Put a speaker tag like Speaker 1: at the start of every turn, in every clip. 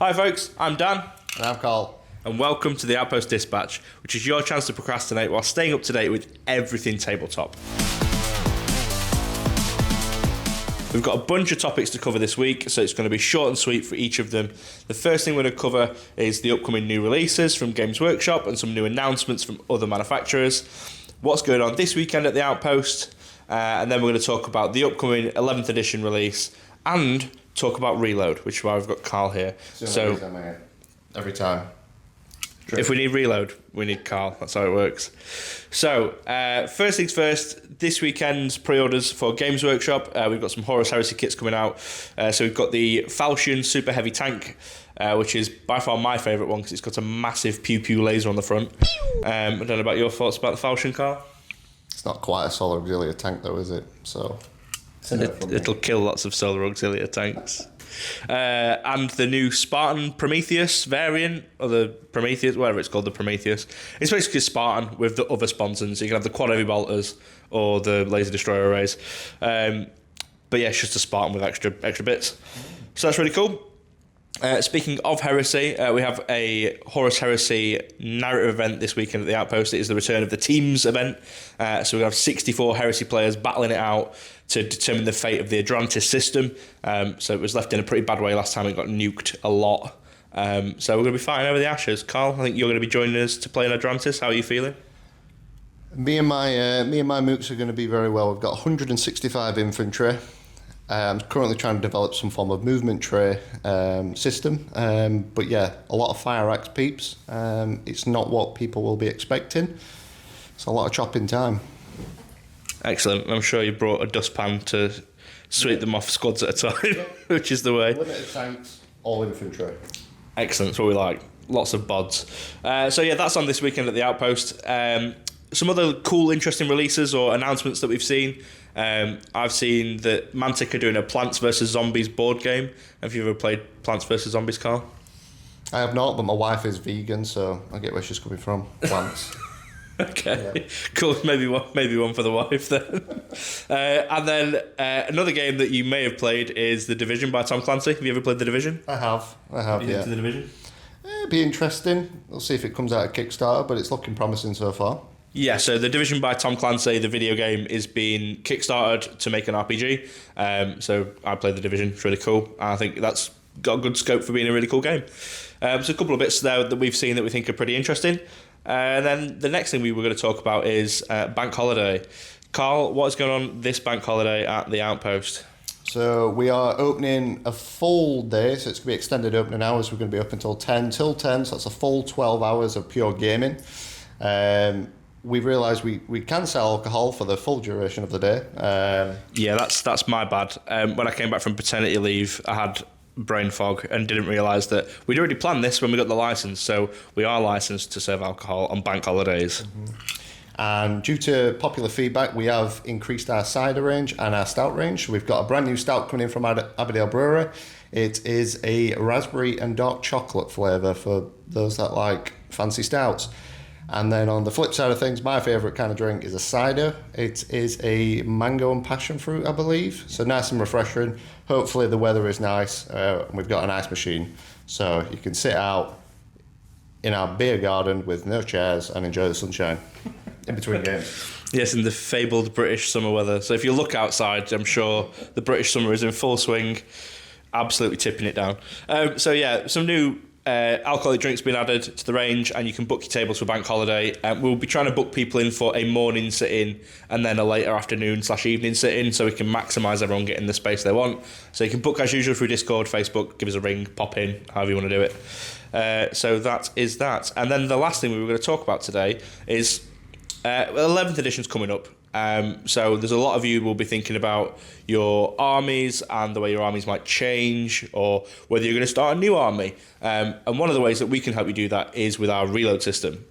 Speaker 1: Hi folks, I'm Dan.
Speaker 2: And I'm Carl.
Speaker 1: And welcome to the Outpost Dispatch, which is your chance to procrastinate while staying up to date with everything tabletop. We've got a bunch of topics to cover this week, so it's going to be short and sweet for each of them. The first thing we're going to cover is the upcoming new releases from Games Workshop and some new announcements from other manufacturers. What's going on this weekend at the Outpost, and then we're going to talk about the upcoming 11th edition release and talk about Reload, which is why we've got Carl here.
Speaker 2: So every time.
Speaker 1: If we need Reload, we need Carl. That's how it works. So, first things first, this weekend's pre-orders for Games Workshop. We've got some Horus Heresy kits coming out. So we've got the Falchion Super Heavy Tank, which is by far my favourite one because it's got a massive pew-pew laser on the front. I don't know about your thoughts about the Falchion, Carl?
Speaker 2: It's not quite a solar auxiliary tank though, is it? So
Speaker 1: it'll kill lots of solar auxiliary tanks. And the new Spartan Prometheus variant, or the Prometheus, whatever it's called, the Prometheus. It's basically Spartan with the other sponsons. You can have the quad heavy bolters or the laser destroyer arrays. But yeah, it's just a Spartan with extra bits. So that's really cool. Speaking of Heresy, we have a Horus Heresy narrative event this weekend at the Outpost. It is the return of the Teams event. So we have 64 Heresy players battling it out to determine the fate of the Adrantis system. So it was left in a pretty bad way last time. It got nuked a lot. So we're going to be fighting over the ashes. Carl, I think you're going to be joining us to play in Adrantis. How are you feeling?
Speaker 2: Me and my mooks are going to be very well. We've got 165 infantry. I'm currently trying to develop some form of movement tray system. But yeah, a lot of fire axe peeps. It's not what people will be expecting. It's a lot of chopping time.
Speaker 1: Excellent. I'm sure you brought a dustpan to sweep them off squads at a time, which is the way.
Speaker 2: Limited tanks, all infantry.
Speaker 1: Excellent. That's what we like. Lots of bods. So yeah, that's on this weekend at the Outpost. Some other cool, interesting releases or announcements that we've seen. I've seen that Mantic are doing a Plants vs Zombies board game. Have you ever played Plants vs Zombies, Carl?
Speaker 2: I have not, but my wife is vegan, so I get where she's coming from. Plants.
Speaker 1: Okay,
Speaker 2: yeah.
Speaker 1: Cool. Maybe one for the wife then. And then another game that you may have played is The Division by Tom Clancy. Have you ever played The Division?
Speaker 2: I have.
Speaker 1: You
Speaker 2: Yeah.
Speaker 1: into The Division?
Speaker 2: It'd be interesting. We'll see if it comes out of Kickstarter, but it's looking promising so far.
Speaker 1: Yeah, so The Division by Tom Clancy, the video game, is being kickstarted to make an RPG. So I played The Division. It's really cool. I think that's got a good scope for being a really cool game. So a couple of bits there that we've seen that we think are pretty interesting. And then the next thing we were going to talk about is Bank Holiday. Carl, what is going on this Bank Holiday at the Outpost?
Speaker 2: So we are opening a full day, so it's going to be extended opening hours. We're going to be up until 10, so that's a full 12 hours of pure gaming. We've realised we can sell alcohol for the full duration of the day.
Speaker 1: Yeah, that's my bad. When I came back from paternity leave, I had brain fog and didn't realise that we'd already planned this when we got the licence, so we are licensed to serve alcohol on bank holidays.
Speaker 2: Mm-hmm. And due to popular feedback, we have increased our cider range and our stout range. We've got a brand new stout coming in from Aberdale Brewery. It is a raspberry and dark chocolate flavour for those that like fancy stouts. And then on the flip side of things, my favourite kind of drink is a cider. It is a mango and passion fruit, I believe. So nice and refreshing. Hopefully the weather is nice. We've got an ice machine. So you can sit out in our beer garden with no chairs and enjoy the sunshine in between games.
Speaker 1: Yes, in the fabled British summer weather. So if you look outside, I'm sure the British summer is in full swing, absolutely tipping it down. So yeah, some new alcoholic drinks being added to the range, and you can book your tables for bank holiday. We'll be trying to book people in for a morning sit-in and then a later afternoon/evening sit-in, so we can maximise everyone getting the space they want. So you can book as usual through Discord, Facebook, give us a ring, pop in, however you want to do it. So that is that. And then the last thing we were going to talk about today is 11th edition's coming up. So there's a lot of you will be thinking about your armies and the way your armies might change, or whether you're going to start a new army. And one of the ways that we can help you do that is with our Reload system.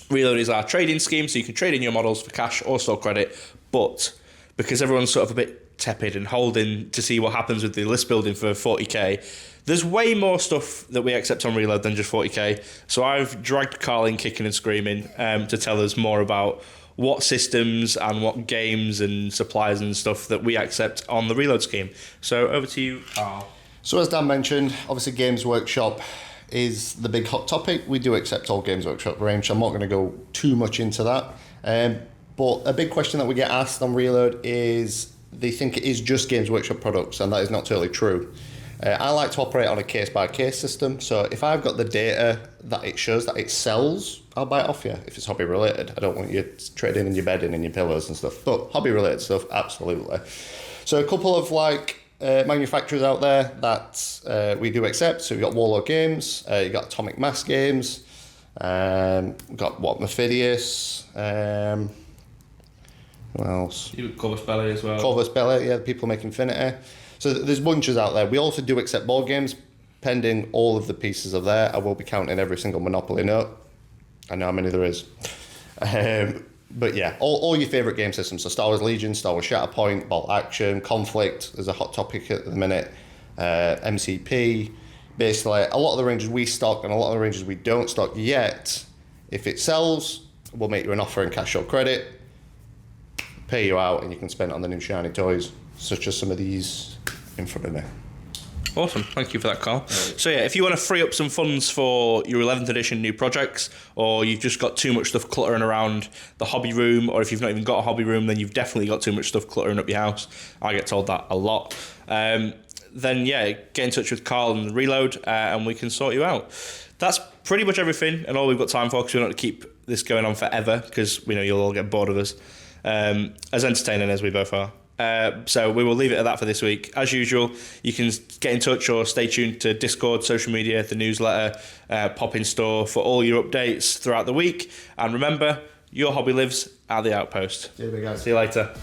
Speaker 1: Reload is our trading scheme, so you can trade in your models for cash or store credit, but because everyone's sort of a bit tepid and holding to see what happens with the list building for 40k, there's way more stuff that we accept on Reload than just 40k. So I've dragged Carl in kicking and screaming to tell us more about what systems and what games and supplies and stuff that we accept on the Reload scheme. So over to you, Carl.
Speaker 2: So as Dan mentioned, obviously Games Workshop is the big hot topic. We do accept all Games Workshop range, so I'm not going to go too much into that. But a big question that we get asked on Reload is they think it is just Games Workshop products, and that is not totally true. I like to operate on a case-by-case system, so if I've got the data that it shows that it sells, I'll buy it off you if it's hobby-related. I don't want you trading in your bedding and your pillows and stuff, but hobby-related stuff, absolutely. So a couple of manufacturers out there that we do accept. So we've got Warlord Games, you've got Atomic Mass Games, we've got Mephidius, what else?
Speaker 1: You got Corvus Belli as well.
Speaker 2: Corvus Belli, yeah, the people make Infinity. So there's bunches out there. We also do accept board games, pending all of the pieces of there. I will be counting every single Monopoly note. I know how many there is. But yeah, all your favourite game systems. So Star Wars Legion, Star Wars Shatterpoint, Bolt Action, Conflict is a hot topic at the minute. MCP. Basically, a lot of the ranges we stock and a lot of the ranges we don't stock yet. If it sells, we'll make you an offer in cash or credit, pay you out, and you can spend it on the new shiny toys, such as some of these in front of me.
Speaker 1: Awesome, thank you for that, Carl. So yeah, if you want to free up some funds for your 11th edition new projects, or you've just got too much stuff cluttering around the hobby room, or if you've not even got a hobby room, then you've definitely got too much stuff cluttering up your house. I get told that a lot. Then yeah, get in touch with Carl and Reload, and we can sort you out. That's pretty much everything, and all we've got time for, because we don't want to keep this going on forever, because we know you'll all get bored of us, as entertaining as we both are. So we will leave it at that for this week. As usual, you can get in touch or stay tuned to Discord, social media, the newsletter, pop-in store for all your updates throughout the week. And remember, your hobby lives at the Outpost.
Speaker 2: See you guys.
Speaker 1: See you later.